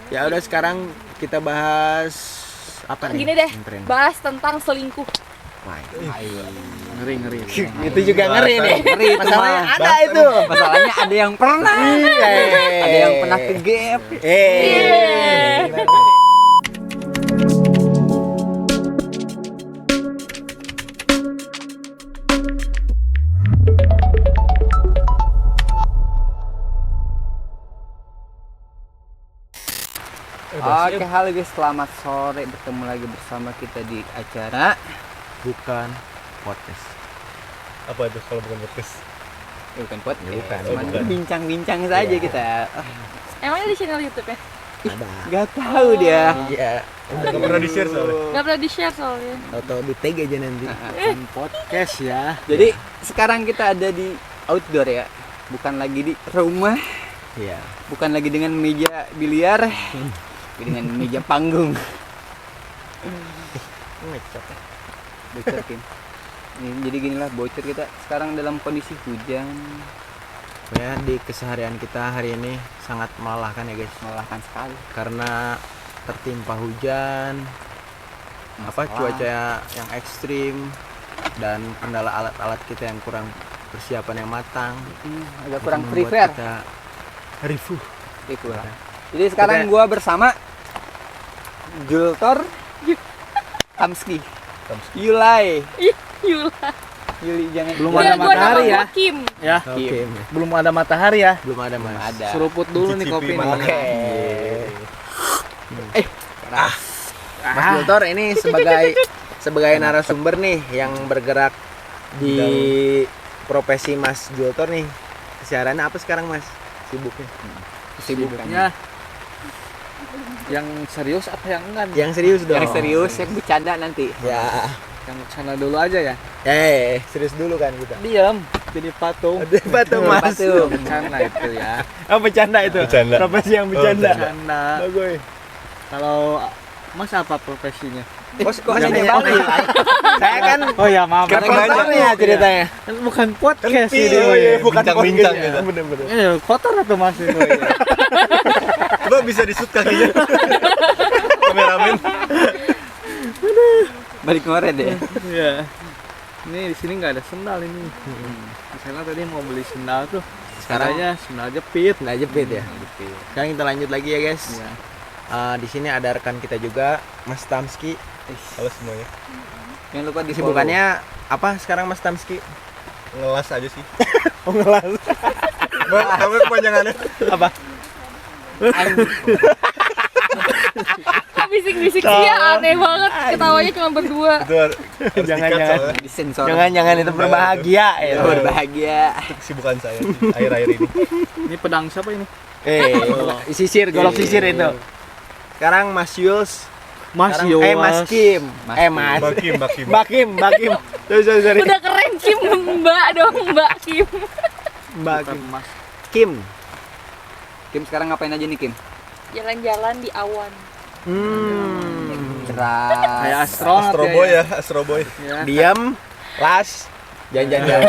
Ya udah sekarang kita bahas apa nih? Gini deh, Tren. bahas tentang selingkuh. Wah, Ngeri. itu juga ngeri nih. Ngeri itu Masalahnya mah. ada itu. Masalahnya ada yang pernah. Ada yang pernah ke gap. Oke, halo guys, selamat sore. Bertemu lagi bersama kita di acara Bukan podcast. Apa itu kalau bukan podcast? bukan podcast, bukan. cuman Bukan. bincang-bincang saja kita. Emangnya di channel YouTube ya? Ada. Gak tahu dia. Iya. Gak pernah di-share soalnya. Gak pernah di-share soalnya. Atau di tag aja nanti. Bukan podcast ya. Jadi sekarang kita ada di outdoor ya, bukan lagi di rumah, Iya. bukan lagi dengan meja biliar, tapi dengan meja panggung. Ngecok. Bocor Kim. Jadi ginilah bocor kita sekarang dalam kondisi hujan, Ya, di keseharian kita hari ini sangat melelahkan ya guys. melelahkan sekali. Karena tertimpa hujan, apa Masalah. cuaca yang ekstrim dan kendala alat-alat kita yang kurang persiapan yang matang. Agak kurang Itu membuat prepare. kita rifuh. Itu lah. Jadi sekarang gua bersama Jultor Tamski. Yulai. Yula. Yuli jangan. Belum Gua ada nama matahari gua ya. Kim. Ya. Oke. Belum ada matahari ya. Belum ada mas. Ada. Seruput dulu nih Cicipi kopi nih. matahari. Eh, Mas Jultor ini sebagai narasumber nih yang bergerak di profesi Mas Jultor nih. Kesehariannya apa sekarang Mas? Sibuknya? kesibukannya. Yang serius apa yang enggak? Yang serius dong. Yang serius, yang bercanda nanti. Ya. Yang sana dulu aja ya. Serius dulu kan kita. Diam. Jadi patung. Apa tuh Mas? Patung. Bercanda itu ya. Oh, bercanda itu. Bercanda. Profesi yang bercanda. Bercanda. Bagus. Kalau Mas apa profesinya? Bos kok Jangan nanya balik. Saya kan Oh ya maaf. reporternya ceritanya. Kan bukan podcast Iya, ini. iya, bukan bincang-bincang podcast. gitu. Bener-bener. Kotor atau Mas itu? Coba bisa disut kakinya. Kameramen. Balik ngoret deh. Iya. Ini di sini nggak ada sendal ini. Misalnya tadi mau beli sendal tuh. Sekarang Caranya sendal jepit. nggak jepit ya. Sekarang kita lanjut lagi ya guys. Iya. Di sini ada rekan kita juga, Mas Tamski. Halo semuanya. Jangan lupa di Kesibukannya apa sekarang Mas Tamski? Ngelas aja sih. Oh, ngelas. Kamu kepanjangannya apa? Bisik-bisik dia aneh banget. Ketawanya cuma berdua. Jangan-jangan. di sensor. Jangan-jangan itu berbahagia ya. Berbahagia. Kesibukan saya akhir-akhir ini. Ini pedang siapa ini? Sisir, golok sisir itu. Sekarang Mas Yuls. Mas Sekarang- Mas Kim. Mas Mas. Bakim. Bakim. Sorry. Udah keren Kim, Mbak dong, Mbak Kim. Mbak Kim. Mas. Kim. Kim sekarang ngapain aja nih Kim? Jalan-jalan di awan. Cerah. Kayak astronot Astro Boy. ya. Diam. Las. Jalan-jalan.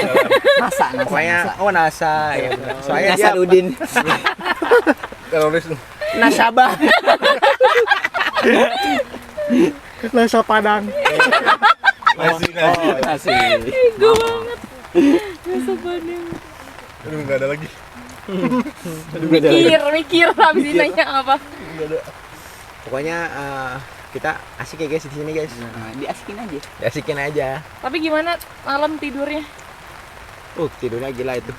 NASA. Pokoknya NASA ya. Soalnya dia Nasarudin. Teroris lu. nasabah. Lasa Padang. Masih Masih. Gue banget. Masa paling. Aduh, enggak ada lagi. Mikir habis ini nanya apa. Pokoknya kita asik ya guys di sini guys. Nah, diasikin aja. Asikin aja. Tapi gimana malam tidurnya? Tidurnya gila itu.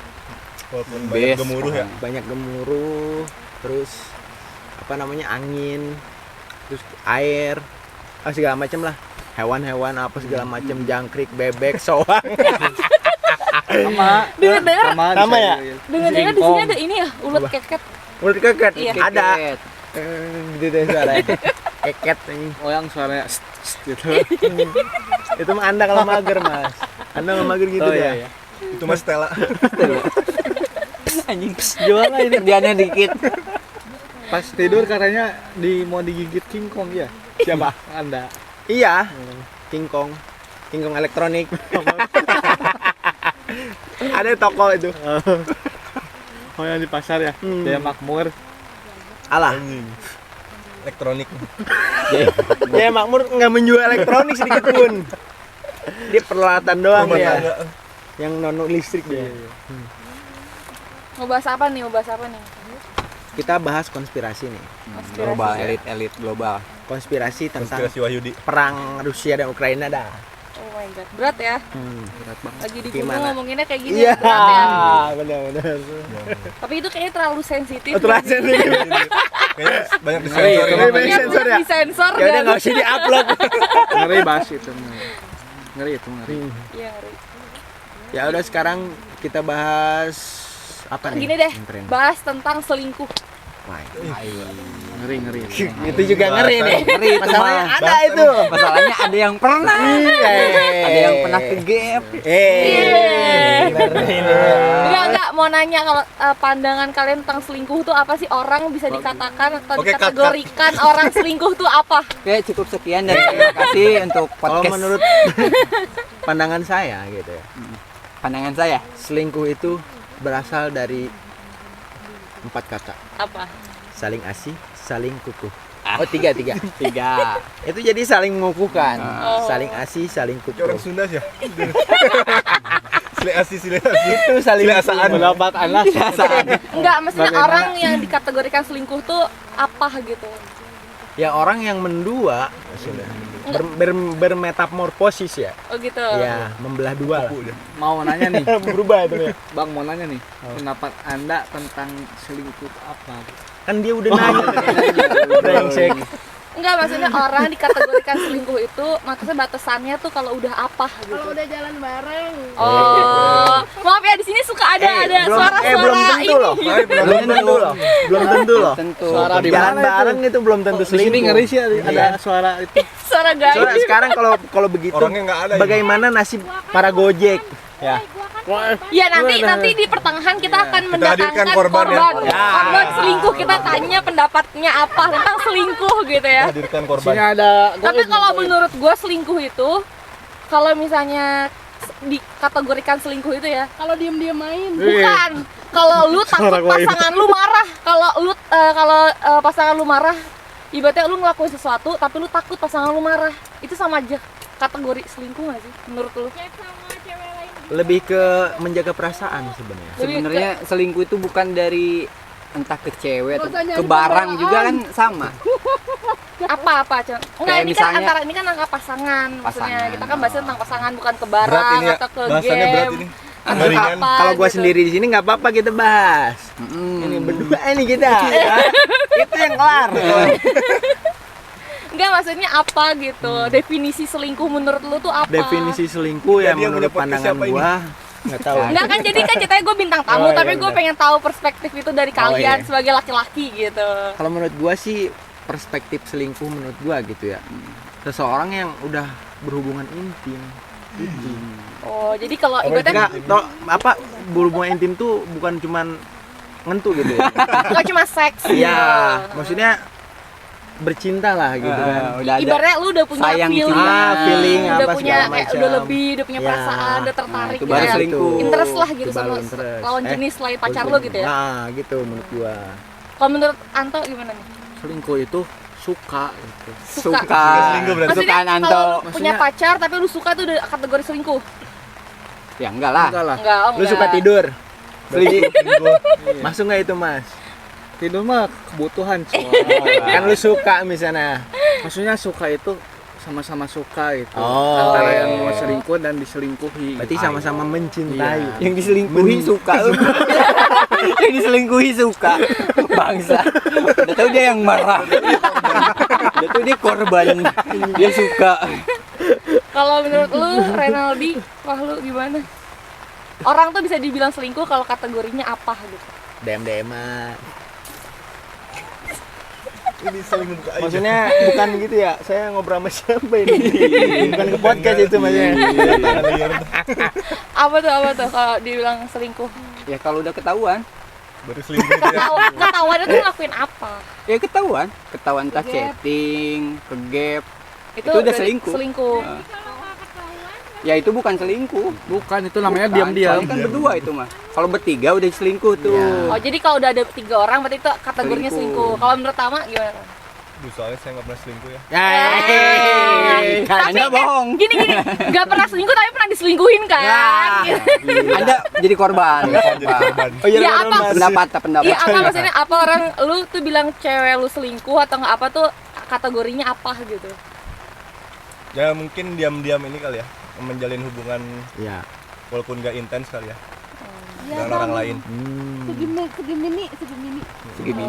Walaupun Best. banyak gemuruh ya. Banyak gemuruh, terus apa namanya angin, terus air, segala macam lah. Hewan-hewan apa segala macam, jangkrik, bebek, soang. Sama. Dengar-dengar, Sama ya? dengar-dengar di sini ada ini ya, ulet keket. Udah keket, Iya. ada. Keket. Gitu deh suaranya. Keket ini. Oh yang suaranya gitu. Itu mah Anda kalau mager, Mas. Anda kalau mager gitu Oh, deh. iya. Itu Mas Stella. Anjing. Jualan ini. Kerjaannya dikit. Pas tidur katanya mau digigit King Kong ya. Siapa? Anda. Iya. King Kong elektronik. Ada toko itu. Oh yang di pasar ya. Jaya Makmur. Alah. elektronik. Ya Makmur nggak menjual elektronik sedikit pun. Dia peralatan doang Rumah ya. tangga. Yang non listrik dia. Mau bahas apa nih? Kita bahas konspirasi nih. Global, elit global. Konspirasi tentang Konspirasi Wahyudi. perang Rusia dan Ukraina dah. Oh my god, berat ya. Berat banget. Lagi di gunung Gimana? ngomonginnya kayak gini Iya, berat ya. benar-benar. Tapi itu kayaknya terlalu sensitif. Terasa nih. Kayaknya banyak disensor Iya, ini. banyak sensor ya? Disensor Ya udah nggak usah diupload. Ngeri bahas itu. Ngeri itu, ngeri. Iya, ngeri. Ya udah sekarang kita bahas apa nih? Gini deh, yang tren? bahas tentang selingkuh. Wah, Ngeri. itu juga ngeri nih. Ngeri itu Masalahnya mah. ada itu. Masalahnya ada yang pernah. Ada yang pernah ke gap. Bener ini. Enggak, mau nanya kalau pandangan kalian tentang selingkuh tuh apa sih? Orang bisa dikatakan atau Oke, cut, dikategorikan orang selingkuh tuh apa? Oke, cukup sekian dan terima kasih untuk Kalau podcast. menurut pandangan saya gitu ya, Pandangan saya. selingkuh itu berasal dari 4 kata. Apa? Saling asih, saling kukuh. Oh, tiga. 3. Itu jadi saling mengukuhkan. Oh. Saling asih, saling Kayak orang kukuh. Sunda sih ya. Sile asih. Itu saling Sile asaan. Pendapat Anda Enggak, maksudnya Bagaimana? orang yang dikategorikan selingkuh tuh apa gitu? Ya orang yang mendua sudah bermetamorfosis ya. Oh gitu. Ya, membelah dua lah. mau nanya nih, Berubah itu ya. Bang mau nanya nih, pendapat Anda tentang selingkuh itu apa? Kan dia udah nanya. Brengsek. Enggak, maksudnya orang dikategorikan selingkuh itu maksudnya batasannya tuh kalau udah apa gitu. Kalau udah jalan bareng. Oh, maaf ya di sini suka ada suara-suara belum tentu ini. loh. Belum tentu loh. Belum tentu loh. Tentu. Suara di Jalan mana itu? bareng itu belum tentu Di sini selingkuh. ngeri sih ada Iya. suara itu. Suara gaib. Soalnya sekarang kalau begitu Orangnya nggak ada. bagaimana nasib para Gojek? Ya. Ya nanti di pertengahan kita akan Kita hadirkan mendatangkan korban ya. korban selingkuh, kita tanya pendapatnya apa tentang selingkuh gitu ya. Hadirkan Sini korban. ada Tapi kalau menurut gue selingkuh itu kalau misalnya dikategorikan selingkuh itu ya Kalau diem-diem main. bukan kalau lu takut pasangan lu marah, kalau pasangan lu marah ibaratnya lu ngelakuin sesuatu tapi lu takut pasangan lu marah, itu sama aja kategori selingkuh nggak sih menurut lu? Chat sama cewek lain. Lebih ke menjaga perasaan sebenarnya. Sebenarnya selingkuh itu bukan dari entah ke cewek atau Nggak usah nyari ke barang pembelaan. juga kan sama. apa Cok? Enggak, Kayak ini kan misalnya- antara ini kan angka pasangan maksudnya Pasangan. kita kan bahas tentang pasangan bukan ke Berat barang ini ya. atau ke Bahasannya berat game ini. atau Nggak ringan. apa Kalau gua gitu. sendiri di sini nggak apa-apa kita bahas. Ini berdua ini kita. Itu yang kelar. Enggak, maksudnya apa gitu definisi selingkuh menurut lu tuh apa? Definisi selingkuh ya Jadi yang menurut punya podcast pandangan siapa ini? gua nggak tahu. Enggak kan, jadi kan ceritanya gue bintang tamu, Oh, iya, tapi gue bener. pengen tahu perspektif itu dari kalian iya. sebagai laki-laki gitu. Kalau menurut gua sih perspektif selingkuh menurut gua gitu ya. Seseorang yang udah berhubungan intim. Oh, jadi kalau ibaratnya Enggak, apa berhubungan intim tuh bukan cuman ngentu gitu ya. nggak cuma seks. Iya, gitu. maksudnya bercinta lah gitu kan. Udah ada. Ibaratnya lu udah punya sayang feeling, cinta. Feeling udah apa punya segala kayak macam. udah lebih, udah punya Ya. perasaan, udah tertarik itu gitu baru ya. selingkuh. Interest lah gitu Itu sama baru interest. lawan jenis selain pacar lu gitu ya. Nah, gitu menurut gua. Kalau menurut Anto gimana nih? selingkuh itu suka gitu. Suka. Selingkuh berarti. Maksudnya Sukaan Anto. kalau lu punya Maksudnya- pacar tapi lu suka tuh udah kategori selingkuh? Ya enggak lah. Enggak lah. Enggak, oh Lu enggak. suka tidur? Selingkuh. Masuk nggak itu, Mas? Tidur mah kebutuhan semua. Kan lu suka misalnya. Maksudnya suka itu sama-sama suka gitu. Oh. Antara iya, yang iya, mau iya. selingkuh dan diselingkuhi. Berarti sama-sama mencintai. Iya. Yang diselingkuhi suka lu. Yang diselingkuhi suka. Bangsa. Udah tahu dia yang marah. Udah tahu dia korban. Dia suka. Kalau menurut lu, Renaldi, wah lu gimana? Orang tuh bisa dibilang selingkuh kalau kategorinya apa gitu? DM-DM-an. Ini saling membuka aja. Maksudnya bukan gitu ya. Saya ngobrol sama siapa ini? Bukan ke podcast itu maksudnya. Apa tuh kalau dibilang selingkuh? Ya kalau udah ketahuan, Baru selingkuh itu ya. Ketahuan itu ngelakuin apa? ya ketahuan. Ketahuan entah Ke gap. chatting, ke gap. Itu udah berarti selingkuh. Selingkuh. Ya itu bukan selingkuh. Bukan, itu namanya Bukan, diam-diam. soalnya kan berdua itu mah. Kalau bertiga udah selingkuh tuh. Oh, jadi kalau udah ada 3 orang berarti itu kategorinya Selingkuh. selingkuh. Kalau menurut Tama gimana? Duh, soalnya saya nggak pernah selingkuh ya. Anda bohong. Gini, nggak pernah selingkuh tapi pernah diselingkuhin kan? Anda jadi korban. Jadi korban. Ya apa? Pendapat. Iya apa maksudnya? Apa orang lu tuh bilang cewek lu selingkuh atau nggak apa tuh kategorinya apa gitu? Ya mungkin diam-diam ini kali ya, menjalin hubungan Iya. walaupun nggak intens kali ya Ya, dengan orang lain. Segimini. Segini.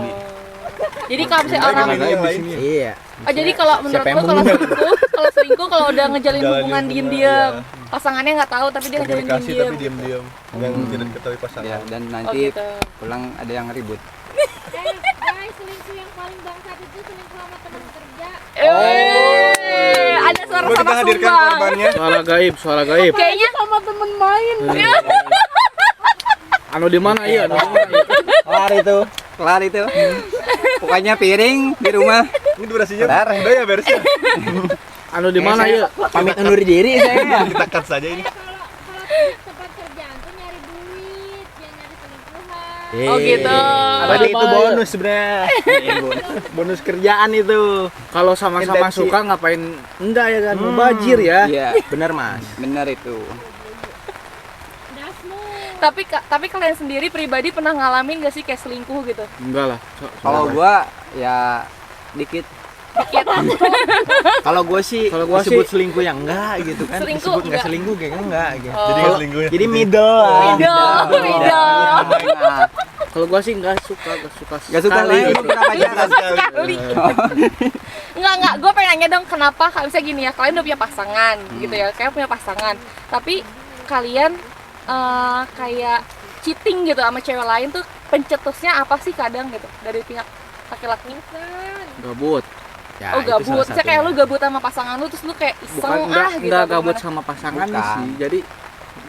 Jadi kalau misalnya orang Ini yang lain. Iya. jadi kalau menurut Siapa yang lu kalau selingkuh kalau udah ngejalin Jalani hubungan hubungan, diem-diem, iya. pasangannya nggak tahu tapi dia ngejalin Komunikasi diem-diem. tapi diam-diam yang tidak diketahui pasangan. Ya, dan Oh nanti gitu. pulang ada yang ribut. Guys, selingkuh yang paling bangsat itu selingkuh sama teman kerja. Ada suara Coba kita sama hadirkan sumbang. korbannya. Suara gaib. Kayaknya Sama temen main. Anu di mana iya? Kelar itu. Pokoknya piring di rumah. Ini durasinya Kelar. udah ya beres ya. Anu di mana iya? Pamit undur diri saya. Kita cut saja ini. Kalau tempat kerjaan tuh nyari duit, jangan nyari selingkuhan. Oh gitu. Berarti itu bonus sebenarnya. Bonus kerjaan itu. Kalau sama-sama Intensi. suka ngapain enggak ya kan? Mubazir ya. Iya, Benar, Mas. benar itu. Dasmu. Tapi kalian sendiri pribadi pernah ngalamin gak sih kayak selingkuh gitu? Enggak lah. Kalau gua ya dikit. Kalau gue sih Kalau gua disebut sih- selingkuh yang enggak gitu kan. Selingkuh Disebut nggak enggak. selingkuh kayaknya enggak gitu. Oh. Jadi nggak selingkuh ya. Jadi middle lah. Middle. Nah, Kalau gua sih enggak suka Gak suka sekali lah, gitu. lu pernah pacaran? Sekali. Enggak, gue pengen nanya dong kenapa misalnya gini ya, kalian udah punya pasangan gitu ya, kayak punya pasangan. Tapi kalian kayak cheating gitu sama cewek lain tuh pencetusnya apa sih kadang gitu dari pihak laki-laki? Gabut. Ya, Oh itu gabut, salah misalnya kayak lu satunya. gabut sama pasangan lu terus lu kayak iseng Bukan enggak gitu. enggak atau gabut gimana? sama pasangan Bukan. sih. Jadi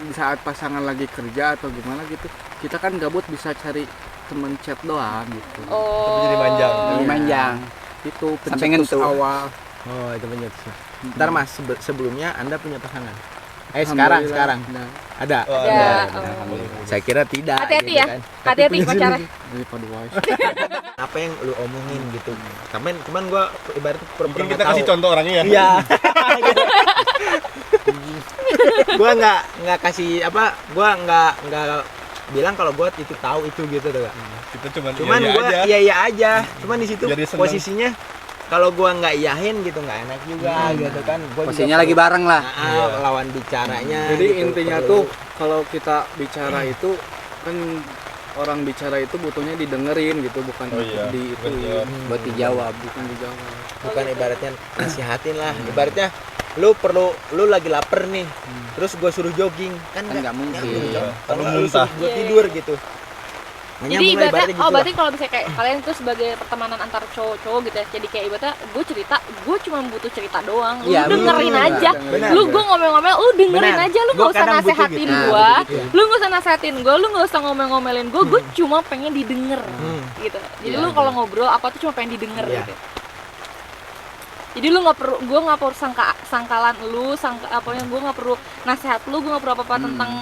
di saat pasangan lagi kerja atau gimana gitu, kita kan gabut bisa cari temen chat doang gitu. Oh. Tapi jadi manjang. Lebih manjang. Itu Sampai pencetus ngentuk. awal. Oh, itu pencetus. Ntar Mas, sebelumnya Anda punya pasangan? Sekarang. Nah, Ada. Oh, Ya, ada. oh. Saya kira tidak. Hati-hati gitu ya. kan. Hati-hati Punya pacaran. sendiri. daripada wise. Apa yang lu omongin gitu. Cuman gua ibaratnya Mungkin kita kasih contoh orangnya ya. Iya. Gua nggak kasih apa, gua nggak bilang kalau gua itu tahu itu gitu tuh. Kak. Kita cuman Cuman gua aja. iya aja. Cuman di situ Jadi seneng. posisinya kalau gua nggak iyahin gitu nggak enak juga gitu kan. Gua juga Posisinya lagi perlu- bareng lah. lawan bicaranya. Jadi gitu, intinya perlu. tuh kalau kita bicara itu kan orang bicara itu butuhnya didengerin gitu, bukan Oh iya, di itu betul. Buat dijawab. bukan dijawab. bukan ibaratnya nasihatin lah. Ibaratnya lu lagi lapar nih. Terus gua suruh jogging kan Kan nggak mungkin. Kalau Kalau lu muntah. suruh gua tidur gitu. Jadi Nyambung lah ibaratnya, gitu oh lah. berarti kalau misalnya kayak kalian tuh sebagai pertemanan antar cowok-cowok gitu ya, jadi kayak ibaratnya gue cerita, gue cuma butuh cerita doang, lu Iya, dengerin bener. aja, Bener. lu gue ngomel-ngomel, lu dengerin Bener. aja, lu Gua nggak usah kadang butuh nasehatin gitu. gue, Iya. lu nggak usah nasehatin gue, lu nggak usah ngomel-ngomelin gue cuma pengen didengar, gitu. Jadi Iya, lu kalau ngobrol apa tuh cuma pengen didengar Iya. gitu. Jadi lu nggak perlu, gue nggak perlu sangkalan lu, apa yang gue nggak perlu nasihat lu, gue nggak perlu apa-apa tentang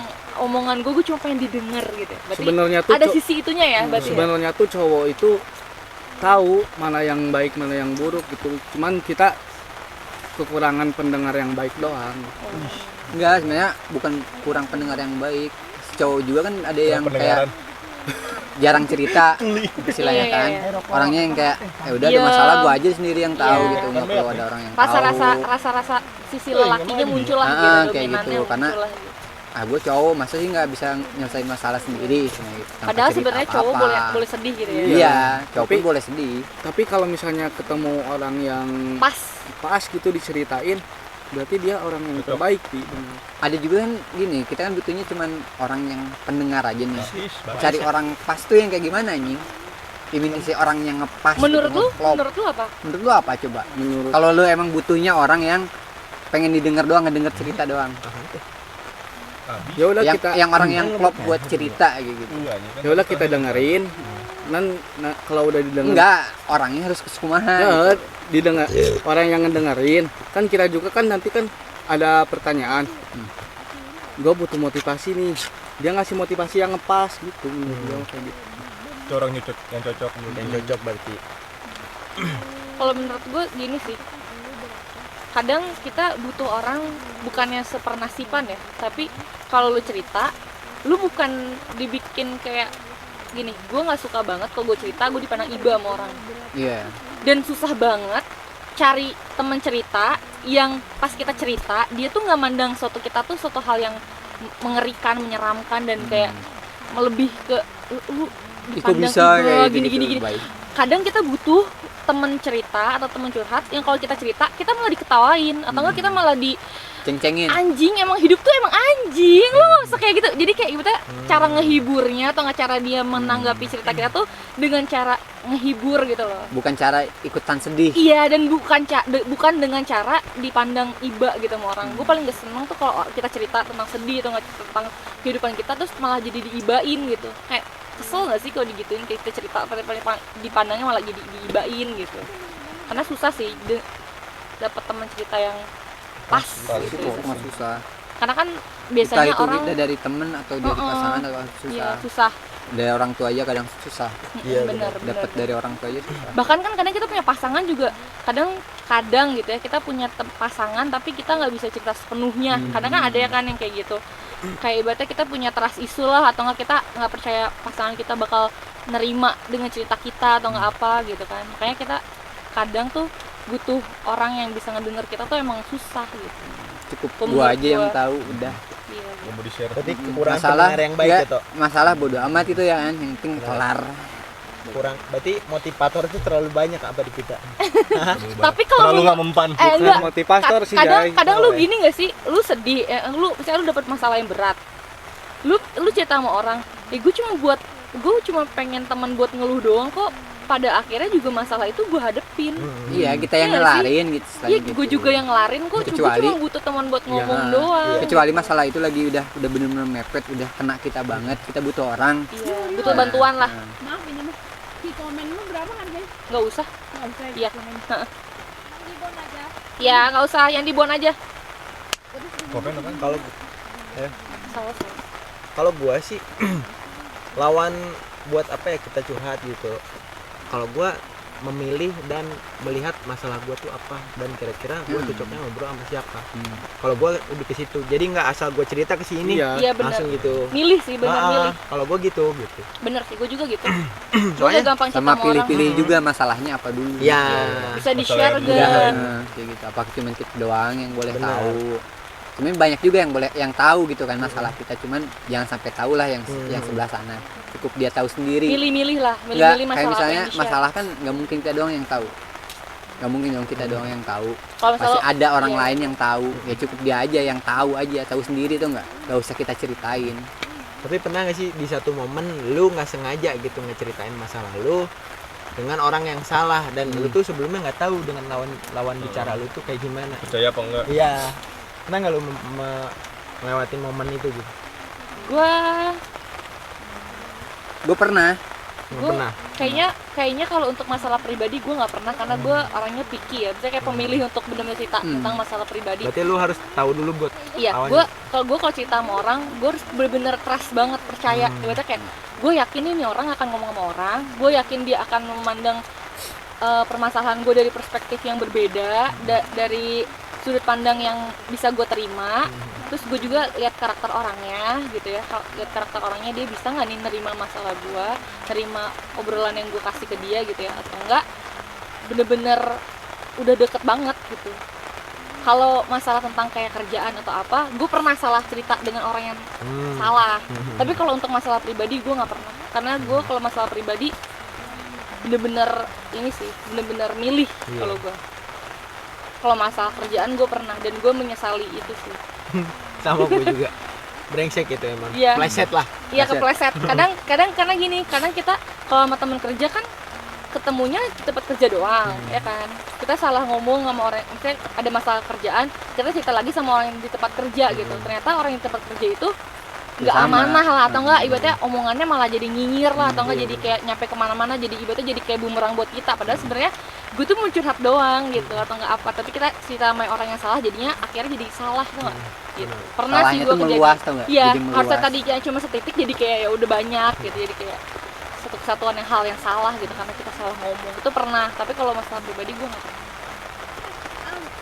omongan gue cuma pengen didengar gitu. Berarti Sebenarnya tuh ada sisi itunya ya, berarti. Ya? sebenarnya tuh cowok itu tahu mana yang baik mana yang buruk gitu. Cuman kita kekurangan pendengar yang baik doang. Enggak, sebenarnya bukan kurang pendengar yang baik. Cowok juga kan ada yang kayak Pendengaran. jarang cerita istilahnya Iya, kan. iya, iya. Orangnya yang kayak udah Iya. ada masalah gua aja sendiri yang tahu Iya. gitu, nggak perlu ada orang yang tahu. Rasa-rasa sisi lelakinya muncul lah gitu, kayak dominannya gitu, karena muncul lah gitu. gue cowok masa sih nggak bisa nyelesain masalah sendiri gitu. Tanpa Padahal cerita sebenarnya cowok apa-apa. boleh sedih gitu ya. Iya, cowok pun Tapi- boleh sedih. Tapi kalau misalnya ketemu orang yang Pas. pas gitu diceritain, berarti dia orang yang terbaik di Ada juga kan gini, kita kan butuhnya cuman orang yang pendengar aja nih. Sis, Cari orang pas tuh yang kayak gimana anjing? Imitasi orang yang ngepas. Menurut gitu, lu, ngeklop. menurut lu apa? Menurut lu apa coba? menurut Kalau lu emang butuhnya orang yang pengen didengar doang, ngedenger cerita doang. ya udah Yang kita yang orang yang klop buat cerita kayak gitu. ya udah kita dengerin. Kalau udah didengar Enggak, orangnya harus kesekumahan. ya, didengar orang yang ngedengerin kan kita juga kan nanti kan ada pertanyaan. Gue butuh motivasi nih. Dia ngasih motivasi yang ngepas gitu. Menurut gua kayak gitu. Itu orang yang cocok. yang cocok berarti. kalau menurut gue gini sih, kadang kita butuh orang bukannya sepernasipan ya, tapi kalau lu cerita, lu bukan dibikin kayak gini, gue nggak suka banget kalau gue cerita gue dipandang iba sama orang, Iya. dan susah banget cari teman cerita yang pas kita cerita dia tuh nggak mandang suatu kita tuh suatu hal yang mengerikan, menyeramkan, dan kayak melebih ke lu Itu dipandang bisa iba, kayak gini gitu. gini gini. Baik. Kadang kita butuh temen cerita atau temen curhat yang kalau kita cerita kita malah diketawain atau enggak kita malah di Ceng-cengin. anjing, emang hidup tuh emang anjing, lo nggak usah kayak gitu. Jadi kayak ibaratnya cara ngehiburnya atau nggak cara dia menanggapi cerita kita tuh dengan cara ngehibur gitu loh. Bukan cara ikutan sedih. Iya, dan bukan dengan cara dipandang iba gitu sama orang. Gue paling gak seneng tuh kalau kita cerita tentang sedih atau nggak tentang kehidupan kita terus malah jadi diibain gitu. Kayak kesel gak sih kalau digituin, kayak kita cerita dipandangnya malah jadi diibain gitu. Karena susah sih dapat teman cerita yang pas Itu gitu. kok nggak susah. Karena kan Entah biasanya itu orang kita dari temen atau dari pasangan atau susah. iya, susah. Dari orang tua aja kadang susah. Iya, benar. Dapat dari orang tua aja susah. Bahkan kan kadang kita punya pasangan juga kadang gitu ya, kita punya pasangan tapi kita nggak bisa cerita sepenuhnya. Kadang kan ada ya kan yang kayak gitu, kayak ibaratnya kita punya trust issue lah, atau nggak kita nggak percaya pasangan kita bakal nerima dengan cerita kita atau nggak apa gitu kan. Makanya kita kadang tuh butuh orang yang bisa ngedenger kita tuh emang susah gitu. Cukup Menurut gua aja yang gua. tahu udah. Iya, Nggak mau di-share. Berarti kekurangan Masalah pendengar yang baik ya, ya toh. masalah bodo amat itu ya kan, yang penting kelar. Kurang, berarti motivator itu terlalu banyak apa di kita? tapi kalau Terlalu lu- nggak mempan. enggak, motivator sih, kadang Jai. kadang lu gini nggak sih, lu sedih lu misalnya lu dapat masalah yang berat, lu cerita sama orang, gue cuma pengen teman buat ngeluh doang kok, pada akhirnya juga masalah itu gue hadepin. Iya, kita yang Iya nggak sih? ngelarin gitu. Iya, selain gue gitu. juga yang ngelarin kok, gue Kecuali- cuma butuh teman buat ngomong Nah, doang. Kecuali masalah itu lagi udah benar-benar mepet, udah kena kita banget, kita butuh orang. Iya, butuh bantuan lah. Nah, Maaf ini mah. Di komen lu berapa harganya? Nggak usah. Nggak usah Iya. komen. Dibon aja. Ya nggak usah, yang dibuang aja. Komen apa? Kalau Salah. kalau gua sih lawan buat apa ya kita curhat gitu. Kalau gua memilih dan melihat masalah gua tuh apa dan kira-kira gua cocoknya ngobrol sama siapa. Kalau gua lebih ke situ. Jadi nggak asal gua cerita ke sini Iya. Iya benar. langsung gitu. Milih sih, benar milih. Kalau gua gitu. Bener sih, gue juga gitu. Gue Soalnya gampang cerita sama sama orang. pilih-pilih juga masalahnya apa dulu. Ya. Bisa di-share Masalah gak? yang Nah, kayak gitu. Apa cuma kita doang yang boleh Benar. tahu? Cuman banyak juga yang tahu gitu kan masalah kita. Cuman jangan sampai tahu lah yang sebelah sana. Cukup dia tahu sendiri. Milih-milih lah, Nggak, milih-milih masalah kayak apa misalnya yang di-share. masalah kan nggak mungkin kita doang yang tahu. Nggak mungkin dong kita doang yang tahu. Kalau Pasti misalnya ada orang iya. lain yang tahu. Ya cukup dia aja yang tahu sendiri tuh nggak usah kita ceritain. Tapi pernah gak sih di satu momen lu nggak sengaja gitu ngeceritain masalah lu dengan orang yang salah dan lu tuh sebelumnya nggak tahu dengan lawan bicara lu tuh kayak gimana? Percaya apa enggak? Iya. Pernah nggak lu ngelewatin momen itu gitu? Gue pernah. Nggak Gua- pernah. kayaknya kalau untuk masalah pribadi gue nggak pernah, karena gue orangnya picky ya, misalnya kayak pemilih untuk benar-benar cerita tentang masalah pribadi. Berarti lu harus tahu dulu buat Iya, awalnya. kalau cerita sama orang, gue harus bener-bener trust banget, percaya. Ibaratnya kayak gue yakin ini orang akan ngomong sama orang, gue yakin dia akan memandang permasalahan gue dari perspektif yang berbeda, dari sudut pandang yang bisa gue terima. Terus gue juga lihat karakter orangnya gitu ya, lihat karakter orangnya, dia bisa nggak nih nerima masalah gue, nerima obrolan yang gue kasih ke dia gitu ya, atau enggak bener-bener udah deket banget gitu. Kalau masalah tentang kayak kerjaan atau apa, gue pernah salah cerita dengan orang yang salah. Tapi kalau untuk masalah pribadi gue nggak pernah, karena gue kalau masalah pribadi bener-bener ini sih, bener-bener milih. Kalau gue, kalau masalah kerjaan gue pernah, dan gue menyesali itu sih. sama gue juga. Brengsek itu emang. Iya. Pleset lah. Iya, kepleset. Kadang karena gini, kadang kita kalau sama teman kerja kan ketemunya di tempat kerja doang, ya kan. Kita salah ngomong sama orang, misalnya ada masalah kerjaan, kita cerita lagi sama orang yang di tempat kerja gitu. Ternyata orang yang di tempat kerja itu nggak sama. amanah lah, atau enggak ibaratnya omongannya malah jadi nyinyir lah, atau enggak jadi kayak nyampe kemana-mana, jadi ibaratnya jadi kayak bumerang buat kita. Padahal sebenarnya gue tuh mau curhat doang gitu, atau enggak apa, tapi kita cerita sama orang yang salah, jadinya akhirnya jadi salah tuh nggak gitu. Pernah sih Salahnya gue tuh meluas tau nggak? iya, Jadi meluas. harusnya tadinya cuma setitik jadi kayak ya udah banyak gitu, jadi kayak satu kesatuan yang hal yang salah gitu karena kita salah ngomong. Itu pernah, tapi kalau masalah pribadi gue nggak pernah.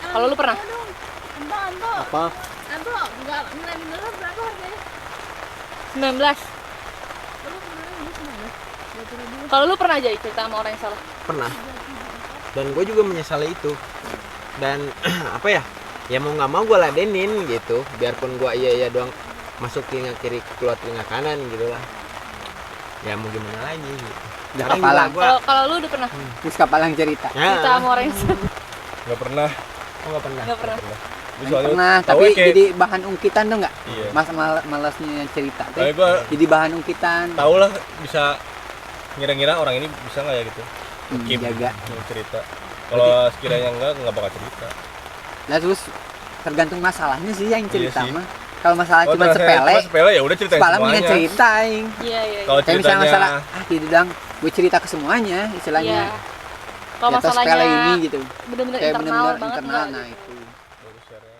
Kalau lu pernah? Ambo, Apa? Ambo, enggak nilai mineral berapa harganya? 19. Lu kemarin beli 19. Kalau lu pernah aja cerita sama orang yang salah? Pernah. Dan gue juga menyesali itu. Dan apa ya? Ya mau nggak mau gue ladenin gitu. Biarpun gue iya doang masuk telinga kiri keluar telinga kanan gitu lah. Ya mau gimana lagi gitu. Udah Paling kapalang. gua- Kalau lu udah pernah Terus kapalang cerita. cerita Ya, sama orang yang salah? Nggak pernah. oh, nggak pernah. Nggak pernah. Gua soalnya Pernah, tahu tapi kayak- jadi bahan ungkitan tuh nggak? Iya. Mas malasnya cerita tuh. Soalnya gue Jadi bahan ungkitan. tahu lah bisa ngira-ngira orang ini bisa nggak ya gitu. Keep Jaga. cerita. Kalau sekiranya nggak bakal cerita. Lah terus tergantung masalahnya sih yang cerita Iya sih. mah. Kalau masalah Kalau cuma ternyata sepele, cuma sepele ya udah ceritain semalam semuanya. punya cerita aing. Iya, iya. Kalau Kayak misalnya ceritanya masalah gitu dong, gue cerita ke semuanya Iya. istilahnya. Kalau Di atas sepele masalahnya ini gitu. bener-bener Kayak internal bener-bener banget internal, enggak nah gitu. itu. baru share-nya.